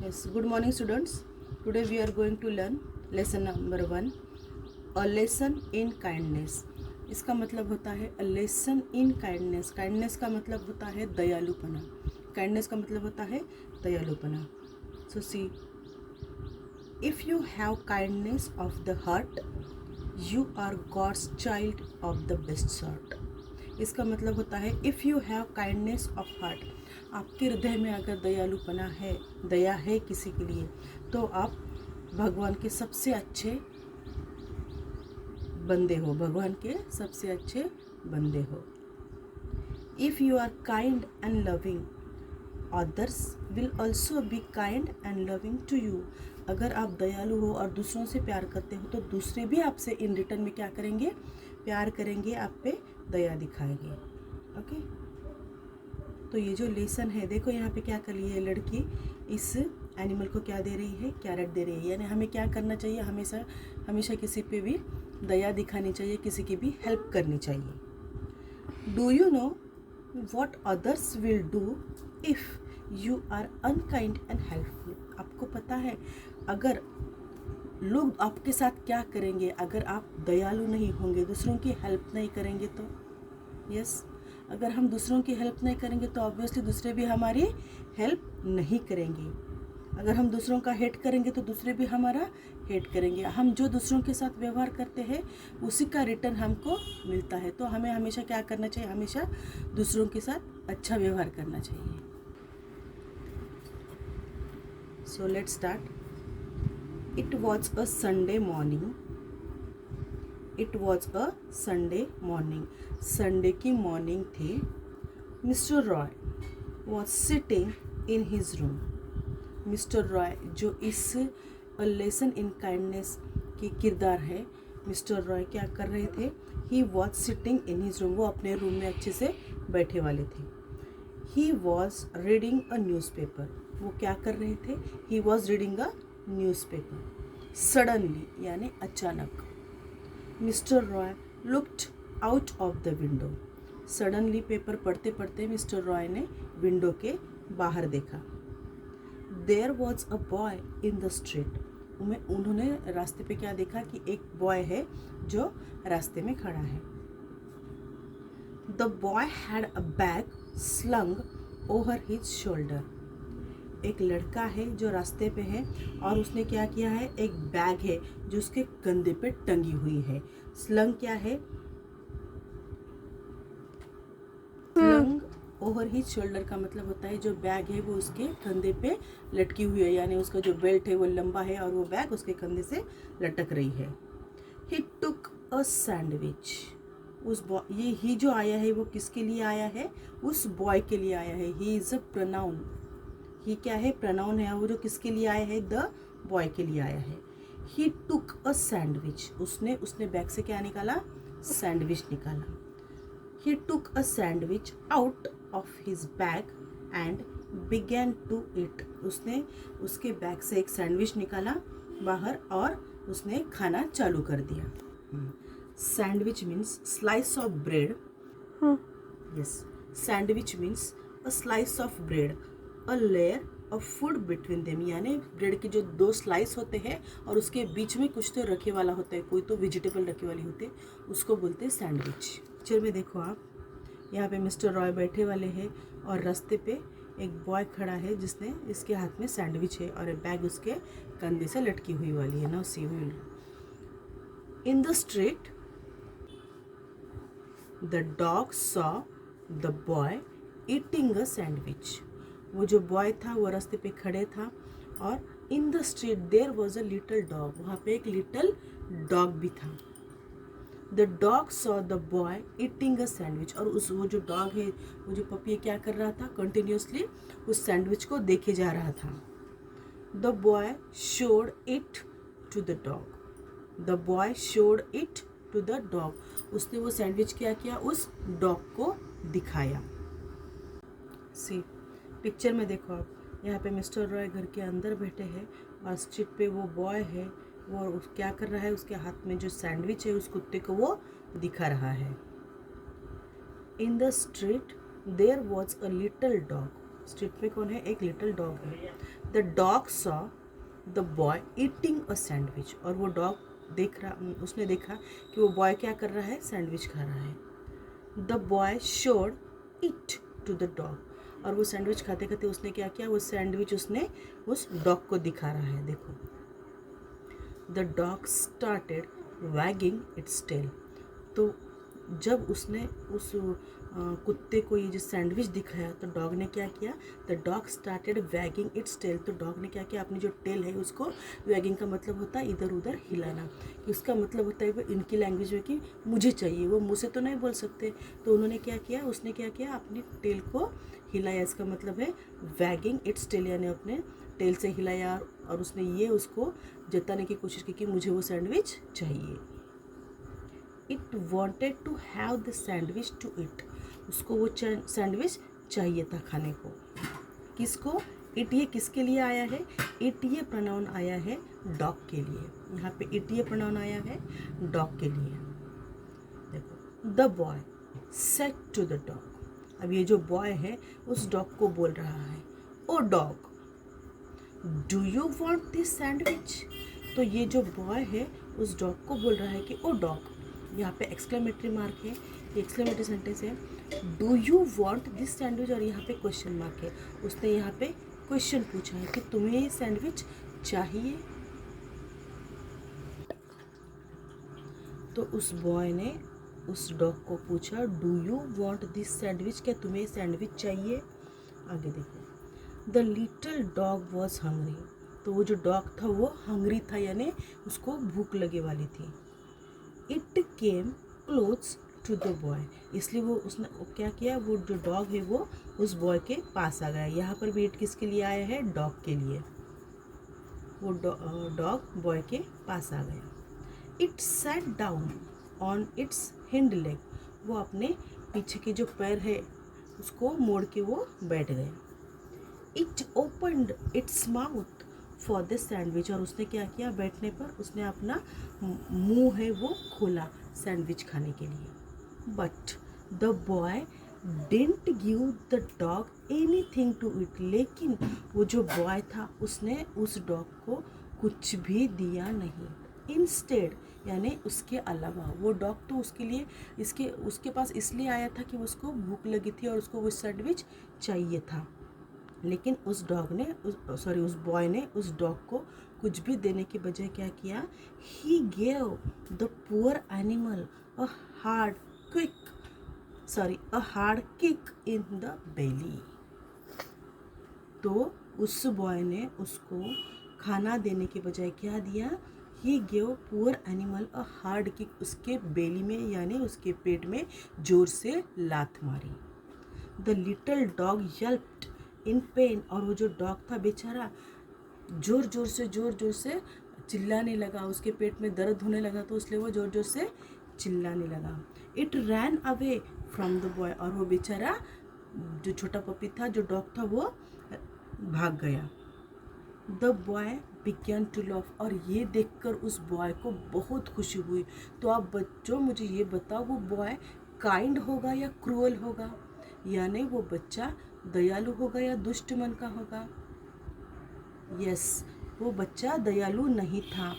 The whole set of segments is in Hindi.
Yes, good morning students. Today we are going to learn lesson number 1, a lesson in kindness. इसका मतलब होता है a lesson in kindness. Kindness का मतलब होता है दयालुपना. Kindness का मतलब होता है दयालुपना. So see, if you have kindness of the heart, you are God's child of the best sort. इसका मतलब होता है if you have kindness of heart, आपके हृदय में अगर दयालुपना है, दया है किसी के लिए, तो आप भगवान के सबसे अच्छे बंदे हो, भगवान के सबसे अच्छे बंदे हो. If you are kind and loving, others will also be kind and loving to you. अगर आप दयालु हो और दूसरों से प्यार करते हो तो दूसरे भी आपसे इन रिटर्न में क्या करेंगे? प्यार करेंगे, आप पे दया दिखाएंगे. ओके, तो ये जो लेसन है, देखो यहाँ पे क्या कर रही है लड़की, इस एनिमल को क्या दे रही है? कैरेट दे रही है. यानी हमें क्या करना चाहिए? हमेशा हमेशा किसी पे भी दया दिखानी चाहिए, किसी की भी हेल्प करनी चाहिए. Do you know what others will do if you are unkind and helpful. आपको पता है अगर लोग आपके साथ क्या करेंगे अगर आप दयालु नहीं होंगे, दूसरों की हेल्प नहीं करेंगे तो? यस, अगर हम दूसरों की हेल्प नहीं करेंगे तो ऑब्वियसली दूसरे भी हमारी हेल्प नहीं करेंगे. अगर हम दूसरों का हेट करेंगे तो दूसरे भी हमारा हेट करेंगे. हम जो दूसरों के साथ व्यवहार करते हैं उसी का रिटर्न हमको मिलता है. तो हमें हमेशा क्या करना चाहिए? हमेशा दूसरों के साथ अच्छा व्यवहार करना चाहिए. So let's start. It was a Sunday morning. It was a Sunday morning. Sunday की मॉर्निंग थी. Mister Roy was sitting in his room. Mister Roy जो इस लेसन इन काइंडनेस की किरदार है, मिस्टर रॉय क्या कर रहे थे? He was sitting in his room. वो अपने रूम में अच्छे से बैठे वाले थे. He was reading a newspaper. वो क्या कर रहे थे? He was reading a newspaper. Suddenly यानी अचानक, mister Roy looked out of the window. Suddenly paper पढ़ते पढ़ते मिस्टर रॉय ने विंडो के बाहर देखा. There was a boy in the street. उन्होंने रास्ते पे क्या देखा कि एक बॉय है जो रास्ते में खड़ा है. The boy had a bag slung over his shoulder. एक लड़का है जो रास्ते पे है और उसने क्या किया है? एक बैग है जो उसके कंधे पे टंगी हुई है. स्लंग क्या है? स्लंग ओवर हिज शोल्डर का मतलब होता है जो बैग है वो उसके कंधे पे लटकी हुई है, यानी उसका जो बेल्ट है वो लंबा है और वो बैग उसके कंधे से लटक रही है. ही टुक अ सैंडविच. ये ही जो आया है वो किसके लिए आया है? उस बॉय के लिए आया है. He is a pronoun. ही क्या है? प्रोनाउन है. वो जो किसके लिए आया है? द बॉय के लिए आया है. ही टुक अ सैंडविच. उसने बैग से क्या निकाला? सैंडविच निकाला. He took a sandwich out of his bag and began to eat. उसने उसके बैग से एक सैंडविच निकाला बाहर और उसने खाना चालू कर दिया. Sandwich means slice of bread. Yes, sandwich means a slice of bread, a layer of food between them. यानी ब्रेड के जो दो स्लाइस होते हैं और उसके बीच में कुछ तो रखे वाला होता है, कोई तो वेजिटेबल रखे वाली होती है, उसको बोलते हैं सैंडविच. पिक्चर में देखो आप, यहाँ पे मिस्टर रॉय बैठे वाले हैं और रास्ते पे एक बॉय खड़ा है जिसने इसके हाथ में सैंडविच है और एक बैग उसके कंधे से लटकी हुई वाली है. नाउ सी हुई. इन the street the dog saw the boy eating a sandwich. वो जो बॉय था वो रास्ते पे खड़े था और in the street there was a little dog. वहाँ पे एक लिटिल डॉग भी था. The dog saw the boy eating a sandwich. और वो जो डॉग है, वो जो पपी है, क्या कर रहा था? कंटिन्यूसली उस सैंडविच को देखे जा रहा था. The boy showed it to the dog. The boy showed it to the dog. उसने वो सैंडविच क्या किया? उस डॉग को दिखाया. सी पिक्चर में देखो आप, यहाँ पे मिस्टर रॉय घर के अंदर बैठे हैं और स्ट्रीट पे वो बॉय है, वो क्या कर रहा है? उसके हाथ में जो सैंडविच है उस कुत्ते को वो दिखा रहा है. In the street there was a little dog. Street पे कौन है? एक लिटिल डॉग है। The dog saw the boy eating a sandwich, और वो डॉग देख रहा, उसने देखा कि वो बॉय क्या कर रहा है? सैंडविच खा रहा है। The boy showed it to the dog, और वो सैंडविच खाते खाते उसने क्या किया? वो सैंडविच उसने उस डॉग को दिखा रहा है। देखो, the dog started wagging its tail. तो जब उसने उस कुत्ते को ये जो सैंडविच दिखाया तो डॉग ने क्या किया? The dog started wagging its tail. तो डॉग ने क्या किया? अपनी जो टेल है उसको, वैगिंग का मतलब होता है इधर उधर हिलाना, कि उसका मतलब होता है वो इनकी लैंग्वेज में कि मुझे चाहिए, वो मुँह से तो नहीं बोल सकते। तो उन्होंने क्या किया? उसने क्या किया? अपनी टेल को हिलाया। इसका मतलब है वैगिंग इट्स टेल, यानी अपने टेल से हिलाया, और उसने ये उसको जताने की कोशिश की कि मुझे वो सैंडविच चाहिए। It wanted to have the sandwich to it. उसको वो सैंडविच चाहिए था खाने को। किसको? इट ये किसके लिए आया है? इट ये प्रोनाउन आया है डॉग के लिए। यहाँ पे इट ये प्रोनाउन आया है डॉग के लिए। देखो, the boy said to the dog. अब ये जो बॉय है उस डॉग को बोल रहा है, oh dog, do you want this sandwich. तो ये जो बॉय है उस डॉग को बोल रहा है कि ओ डॉग, यहाँ पे एक्सक्लेमेटरी मार्क है, ये एक्सक्लेमेटरी सेंटेंस है। Do you want this sandwich, और यहाँ पे क्वेश्चन मार्क है। उसने यहाँ पे क्वेश्चन पूछा है कि तुम्हें ये सैंडविच चाहिए। तो उस बॉय ने उस डॉग को पूछा, do you want this sandwich, क्या तुम्हें सैंडविच चाहिए? आगे देखो, the little dog was hungry. तो वो जो डॉग था वो हंग्री था, यानी उसको भूख लगे वाली थी। It came close to the boy, इसलिए वो उसने क्या किया? वो जो डॉग है वो उस बॉय के पास आ गया। यहाँ पर भी इट किसके लिए आया है? डॉग के लिए। वो डॉग बॉय के पास आ गया। It sat down on it's hind leg. वो अपने पीछे के जो पैर है उसको मोड़ के वो बैठ गया। It opened its mouth for the sandwich, और उसने क्या किया? बैठने पर उसने अपना मुंह है वो खोला सैंडविच खाने के लिए। But the boy didn't give the dog anything to it. लेकिन वो जो बॉय था उसने उस डॉग को कुछ भी दिया नहीं। इंस्टेड, यानी उसके अलावा, वो डॉग तो उसके लिए उसके पास इसलिए आया था कि उसको भूख लगी थी और उसको वो सैंडविच चाहिए था। लेकिन उस बॉय ने उस डॉग को कुछ भी देने के बजाय क्या किया? He gave the poor animal a hard kick in the belly. तो उस बॉय ने उसको खाना देने के बजाय क्या दिया? He gave poor animal a hard kick, उसके बेली में यानी उसके पेट में जोर से लात मारी। The little dog yelped in pain, और वो जो डॉग था बेचारा जोर जोर से चिल्लाने लगा। उसके पेट में दर्द होने लगा तो इसलिए वो जोर जोर से चिल्लाने लगा। It ran away from the boy, और वो बेचारा जो छोटा पपी था, जो डॉग था, वो भाग गया। The boy began to love, और ये देखकर उस बॉय को बहुत खुशी हुई। तो आप बच्चों मुझे ये बताओ, वो बॉय काइंड होगा या क्रूअल होगा? यानी वो बच्चा दयालु होगा या दुष्ट मन का होगा? यस, वो बच्चा दयालु नहीं था।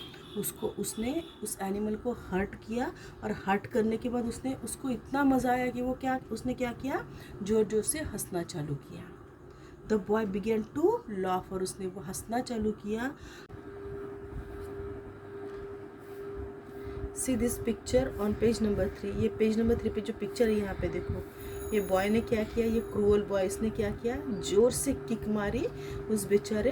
उसने उस एनिमल को हर्ट किया, और हर्ट करने के बाद उसको इतना मज़ा आया कि उसने क्या किया? जोर जोर से हंसना चालू किया। The boy began to laugh, और उसने वो हंसना चालू किया। See this picture on page number 3। ये पेज नंबर 3 पे जो पिक्चर है यहाँ पे देखो, ये बॉय ने क्या किया? ये क्रूअल बॉय, इसने क्या किया? जोर से किक मारी उस बेचारे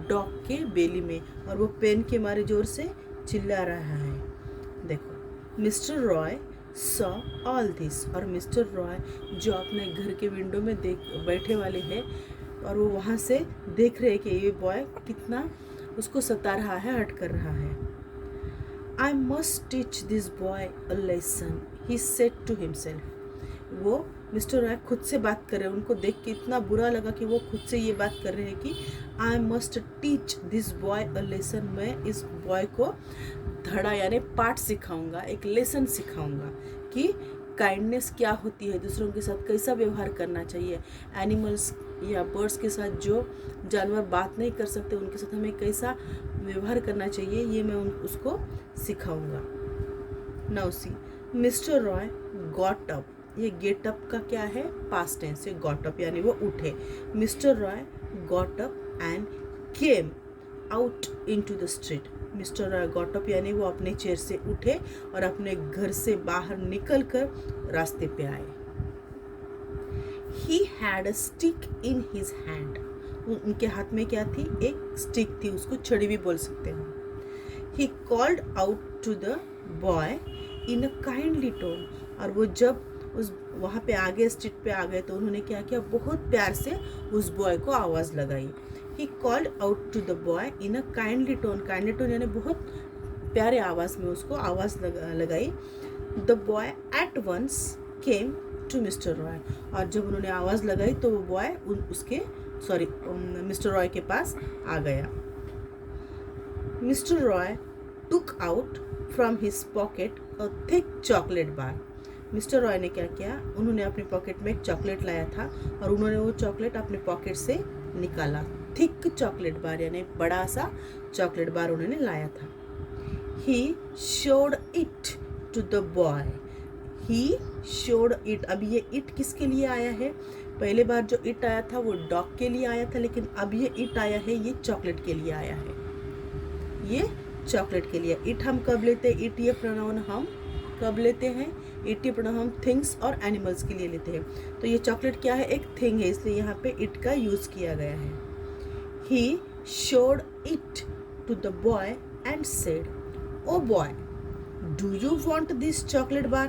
डॉग के बेली में, और वो पेन के मारे जोर से चिल्ला रहा है। देखो, mister Roy saw all this, और मिस्टर रॉय जो अपने घर के विंडो में बैठे वाले हैं, और वो वहाँ से देख रहे हैं कि ये बॉय कितना उसको सता रहा है, हर्ट कर रहा है। I must teach this boy a lesson, he said to himself। वो मिस्टर रॉय खुद से बात कर रहे हैं। उनको देख के इतना बुरा लगा कि वो खुद से ये बात कर रहे हैं कि I must teach this boy a lesson। मैं इस बॉय को धड़ा यानी पाठ सिखाऊंगा, एक लेसन सिखाऊंगा कि काइंडनेस क्या होती है, दूसरों के साथ कैसा व्यवहार करना चाहिए, एनिमल्स या बर्ड्स के साथ जो जानवर बात नहीं कर सकते उनके साथ हमें कैसा व्यवहार करना चाहिए, ये मैं उसको सिखाऊंगा। Now see, mister Roy got up, ये गेट अप का क्या है, पास्ट टेंस है, गॉट अप यानी वो उठे। Mister Roy got up and came out into the street. Mister Roy got up यानी वो अपने चेयर से उठे और अपने घर से बाहर निकल कर रास्ते पे आए। He had a stick in his hand. उनके हाथ में क्या थी, एक स्टिक थी, उसको छड़ी भी बोल सकते हैं। He called out to the boy in a kindly tone. और वो जब उस वहाँ पे आगे स्ट्रीट पे आ गए तो उन्होंने क्या किया, बहुत प्यार से उस बॉय को आवाज़ लगाई। He called out to the boy in a kindly tone. kindly tone यानी बहुत प्यारे आवाज़ में उसको आवाज़ लगाई। The boy at once came to Mr. Roy. और जब उन्होंने आवाज़ लगाई तो वो बॉय मिस्टर रॉय के पास आ गया। Mr. Roy took out from his pocket a thick chocolate bar. Mister Roy ने क्या किया, उन्होंने अपने पॉकेट में एक चॉकलेट लाया था और उन्होंने वो चॉकलेट अपने पॉकेट से निकाला। थिक चॉकलेट बार यानी बड़ा सा चॉकलेट बार उन्होंने लाया था। He showed it to the boy. He showed it. अब ये it किसके लिए आया है, पहले बार जो it आया था वो डॉग के लिए आया था, लेकिन अब ये it आया है ये चॉकलेट के लिए आया है, ये चॉकलेट के लिए। it हम कब लेते हैं, it ये प्रोनाउन हम कब लेते हैं, it ये प्रोनाउन हम थिंग्स और एनिमल्स के लिए लेते हैं। तो ये चॉकलेट क्या है, एक थिंग है, इसलिए यहाँ पे it का यूज़ किया गया है। He showed it to the boy and said, "Oh boy, do you want this chocolate bar?"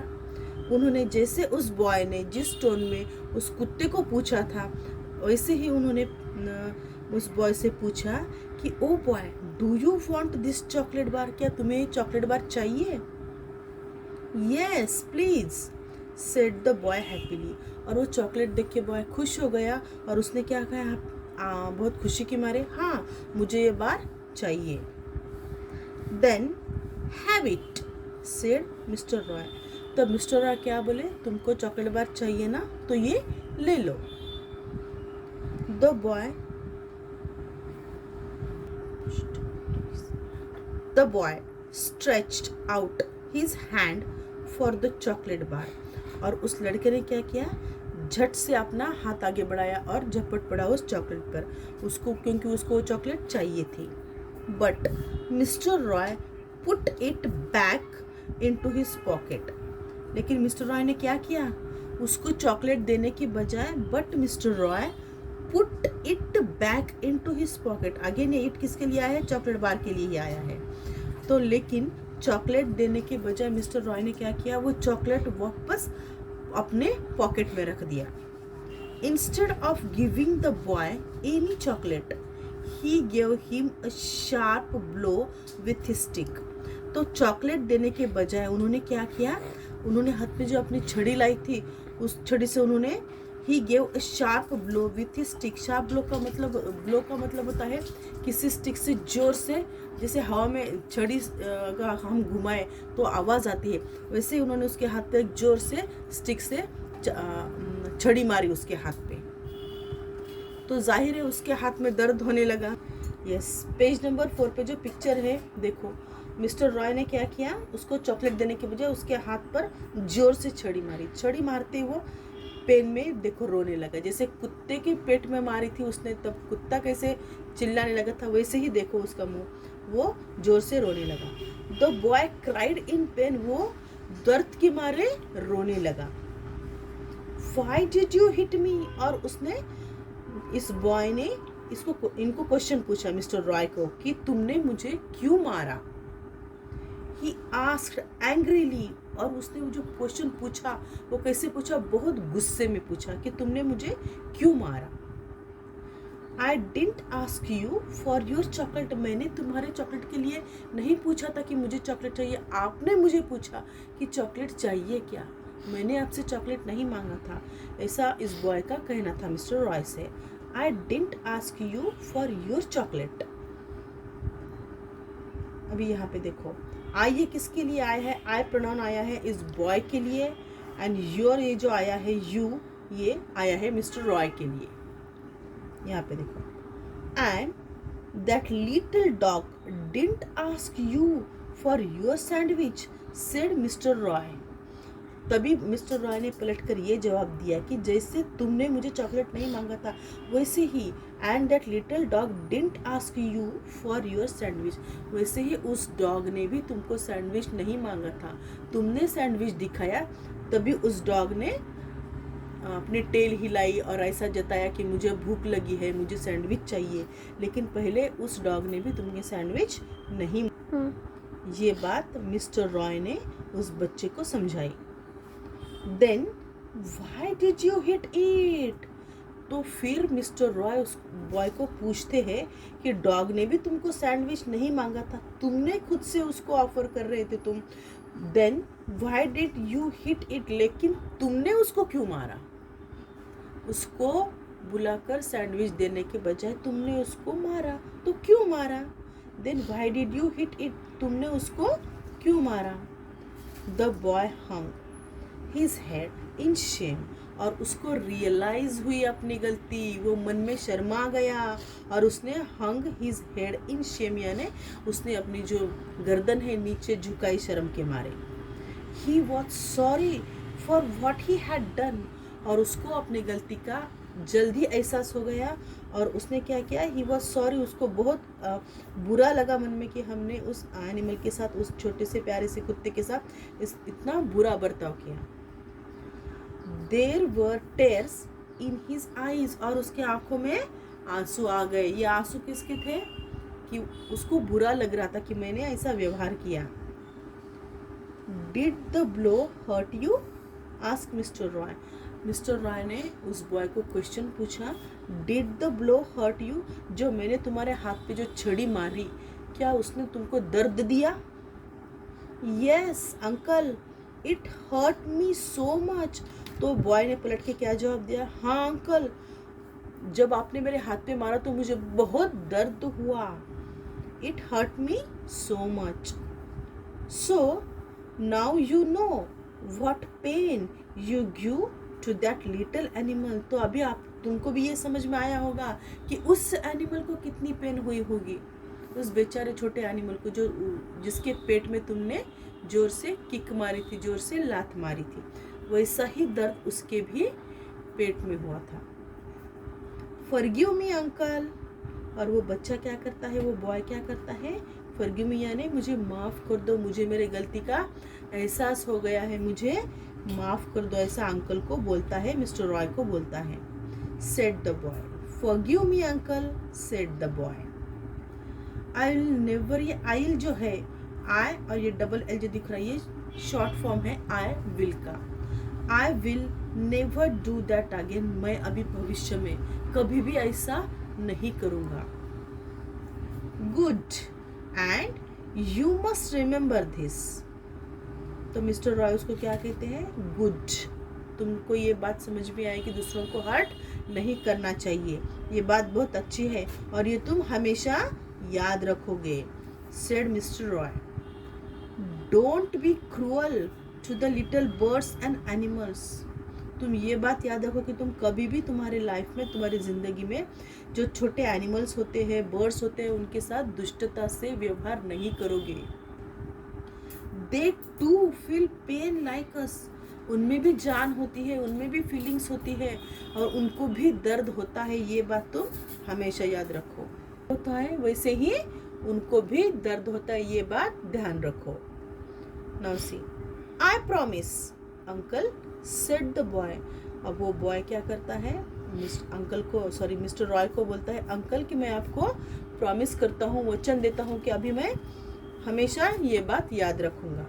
उन्होंने जैसे उस बॉय ने जिस टोन में उस कुत्ते को पूछा था वैसे ही उन्होंने उस बॉय से पूछा कि oh boy, do you want this chocolate bar, क्या तुम्हें चॉकलेट बार चाहिए? Yes please, said the boy happily. और वो चॉकलेट देख के बॉय खुश हो गया और उसने क्या कहा, बहुत खुशी के मारे, हाँ मुझे ये बार चाहिए। Then have it, said mister Roy. तब मिस्टर रॉय क्या बोले, तुमको चॉकलेट बार चाहिए ना, तो ये ले लो। The boy stretched out his hand for the chocolate bar. और उस लड़के ने क्या किया, झट से अपना हाथ आगे बढ़ाया और झपट पड़ा उस चॉकलेट पर, उसको, क्योंकि उसको चॉकलेट चाहिए थी। But mister Roy put it back into his pocket. लेकिन मिस्टर रॉय ने क्या किया, उसको चॉकलेट देने की बजाय but mister Roy put it back into his pocket. Again ये इट किसके लिए आया है, चॉकलेट बार के लिए ही आया है। तो लेकिन चॉकलेट देने के बजाय मिस्टर रॉय ने क्या किया, वो चॉकलेट वापस अपने पॉकेट में रख दिया। Instead of giving the boy any chocolate he gave him a sharp blow with his stick. तो चॉकलेट देने के बजाय उन्होंने क्या किया, उन्होंने हाथ में जो अपनी छड़ी लाई थी उस छड़ी से उन्होंने he gave a sharp blow with his stick. Sharp blow का मतलब होता है किसी स्टिक से जोर से, जैसे हवा में छड़ी का हम घुमाए तो आवाज़ आती है, वैसे ही उन्होंने उसके हाथ पे जोर से स्टिक से छड़ी मारी उसके हाथ पे, तो जाहिर है उसके हाथ में दर्द होने लगा। यस, पेज नंबर 4 पे जो पिक्चर है देखो, मिस्टर रॉय ने क्या किया, उसको चॉकलेट देने के बजाय उसके हाथ पर जोर से छड़ी मारी। छड़ी मारते वो पेन में देखो रोने लगा, जैसे कुत्ते के पेट में मारी थी उसने, तब कुत्ता कैसे चिल्लाने लगा था वैसे ही देखो उसका मुंह, वो जोर से रोने लगा। The boy cried in pen, वो दर्द के मारे रोने लगा। Why did you hit me, और उसने, इस बॉय ने इनको क्वेश्चन पूछा मिस्टर रॉय को कि तुमने मुझे क्यों मारा। He asked angrily, और उसने वो जो क्वेश्चन पूछा वो कैसे पूछा, बहुत गुस्से में पूछा कि तुमने मुझे क्यों मारा। I didn't ask you for your chocolate, मैंने तुम्हारे चॉकलेट के लिए नहीं पूछा था कि मुझे चॉकलेट चाहिए, आपने मुझे पूछा कि चॉकलेट चाहिए क्या, मैंने आपसे चॉकलेट नहीं मांगा था। ऐसा इस बॉय का कहना था मिस्टर रॉय से। I didn't ask you for your chocolate। अभी यहाँ पे देखो, आई ये किसके लिए आया है, आई प्रोनाउन आया है इस बॉय के लिए, एंड योर ये जो आया है यू, ये आया है मिस्टर रॉय के लिए। यहाँ पे देखो, and that little dog didn't ask you for your sandwich said mister Roy. तभी मिस्टर रॉय ने पलटकर ये जवाब दिया कि जैसे तुमने मुझे चॉकलेट नहीं मांगा था वैसे ही, and that little dog didn't ask you for your sandwich, वैसे ही उस डॉग ने भी तुमको सैंडविच नहीं मांगा था, तुमने सैंडविच दिखाया तभी उस डॉग ने अपनी टेल हिलाई और ऐसा जताया कि मुझे भूख लगी है, मुझे सैंडविच चाहिए, लेकिन पहले उस डॉग ने भी तुमने सैंडविच नहीं। ये बात मिस्टर रॉय ने उस बच्चे को समझाई। Then why did you hit it? तो फिर मिस्टर रॉय उस बॉय को पूछते हैं कि डॉग ने भी तुमको सैंडविच नहीं मांगा था, तुमने खुद से उसको ऑफर कर रहे थे तुम। Then why did you hit it? लेकिन तुमने उसको क्यों मारा? उसको बुलाकर सैंडविच देने के बजाय तुमने उसको मारा, तो क्यों मारा? Then why did you hit it? तुमने उसको क्यों मारा? The boy hung his head in shame, और उसको रियलाइज हुई अपनी गलती, वो मन में शर्मा गया और उसने hung his head in shame, यानी उसने अपनी जो गर्दन है नीचे झुकाई शर्म के मारे। He was sorry for what he had done, और उसको अपनी गलती का जल्दी एहसास हो गया और उसने क्या किया, he was sorry, उसको बहुत बुरा लगा मन में कि हमने उस एनिमल के साथ, उस छोटे से प्यारे से कुत्ते के साथ इतना बुरा बर्ताव किया। There were tears in his eyes, और उसके आंखों में आंसू आ गए। ये आंसू किसके थे? कि उसको बुरा लग रहा था कि मैंने ऐसा व्यवहार किया। Did the blow hurt you? asked Mr. Roy. Mister Roy ने उस बॉय को क्वेश्चन पूछा, Did the blow hurt you? जो मैंने तुम्हारे हाथ पे जो छड़ी मारी, क्या उसने तुमको दर्द दिया? Yes, uncle, it hurt me so much. तो बॉय ने पलट के क्या जवाब दिया? हाँ अंकल, जब आपने मेरे हाथ पे मारा तो मुझे बहुत दर्द हुआ। It hurt me so much. So now you know what pain you give to that little animal. तो अभी तुमको भी ये समझ में आया होगा कि उस एनिमल को कितनी पेन हुई होगी, उस बेचारे छोटे एनिमल को जिसके पेट में तुमने जोर से किक मारी थी, जोर से लात मारी थी, वैसा ही दर्द उसके भी पेट में हुआ था। फॉरगिव मी अंकल, और वो बच्चा क्या करता है, वो बॉय क्या करता है, फॉरगिव मी यानी मुझे माफ़ कर दो, मुझे मेरे गलती का एहसास हो गया है, मुझे माफ़ कर दो, ऐसा अंकल को बोलता है, मिस्टर रॉय को बोलता है। Said the boy, forgive me uncle, said the boy. I will never, ये आई विल जो है, आई और ये डबल एल जो दिख रहा है, ये शॉर्ट फॉर्म है आई विल का। I will never do that again, मैं अभी भविष्य में कभी भी ऐसा नहीं करूँगा। Good, and you must remember this. तो मिस्टर रॉय उसको क्या कहते हैं? गुड, तुमको ये बात समझ में आई कि दूसरों को हर्ट नहीं करना चाहिए, ये बात बहुत अच्छी है और ये तुम हमेशा याद रखोगे। Said mister Roy, don't be cruel to the little birds and animals. तुम ये बात याद रखो कि तुम कभी भी तुम्हारे लाइफ में, तुम्हारी ज़िंदगी में जो छोटे एनिमल्स होते हैं, बर्ड्स होते हैं, उनके साथ दुष्टता से व्यवहार नहीं करोगे। They too feel pain like us, उनमें भी जान होती है, उनमें भी फीलिंग्स होती है और उनको भी दर्द होता है, ये बात तुम हमेशा याद रखो। होता है वैसे ही उनको भी दर्द होता है, ये बात ध्यान रखो। Now see, I promise uncle, said the boy. अब वो बॉय क्या करता है, मिस्टर रॉय को बोलता है, अंकल कि मैं आपको प्रॉमिस करता हूँ, वचन देता हूँ कि अभी मैं हमेशा ये बात याद रखूंगा।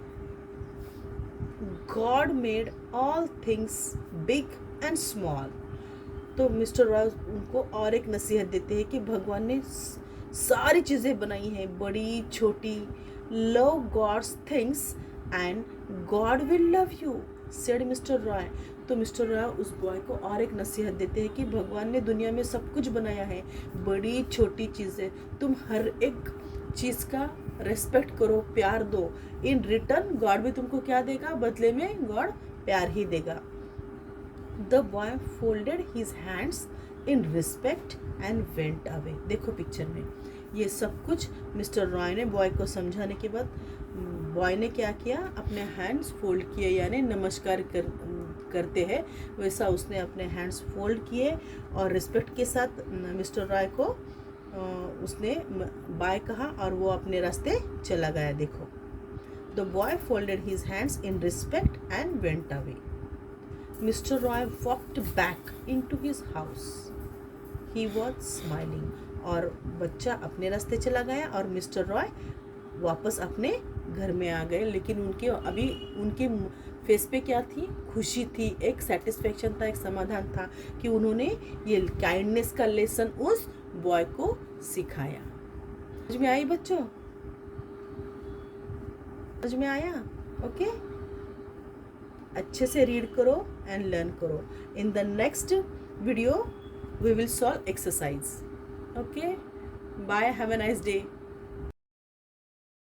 God made all things big and small. तो मिस्टर रॉय उनको और एक नसीहत देते हैं कि भगवान ने सारी चीज़ें बनाई हैं, बड़ी छोटी। Love God's things and God will love you, said mister Roy. तो मिस्टर रॉय उस बॉय को और एक नसीहत देते हैं कि भगवान ने दुनिया में सब कुछ बनाया है, बड़ी छोटी चीज़ें, तुम हर एक चीज़ का रेस्पेक्ट करो, प्यार दो। इन रिटर्न गॉड भी तुमको क्या देगा, बदले में गॉड प्यार ही देगा। The boy folded his hands in respect and went away. देखो पिक्चर में ये सब कुछ मिस्टर रॉय ने बॉय को समझाने के बाद बॉय ने क्या किया, अपने हैंड्स फोल्ड किए, यानी नमस्कार करते हैं वैसा उसने अपने हैंड्स फोल्ड किए और रिस्पेक्ट के साथ मिस्टर रॉय को उसने बाय कहा और वो अपने रास्ते चला गया। देखो, the boy folded his hands in respect and went away. Mister Roy walked back into his house, he was smiling. और बच्चा अपने रास्ते चला गया और मिस्टर रॉय वापस अपने घर में आ गए। लेकिन उनके फेस पे क्या थी, खुशी थी, एक सेटिस्फेक्शन था, एक समाधान था कि उन्होंने ये काइंडनेस का लेसन उस बॉय को सिखाया। समझ में आई बच्चों? समझ में आया? ओके, अच्छे से रीड करो एंड लर्न करो। In the next video we will solve exercise. Okay, bye, have a nice day.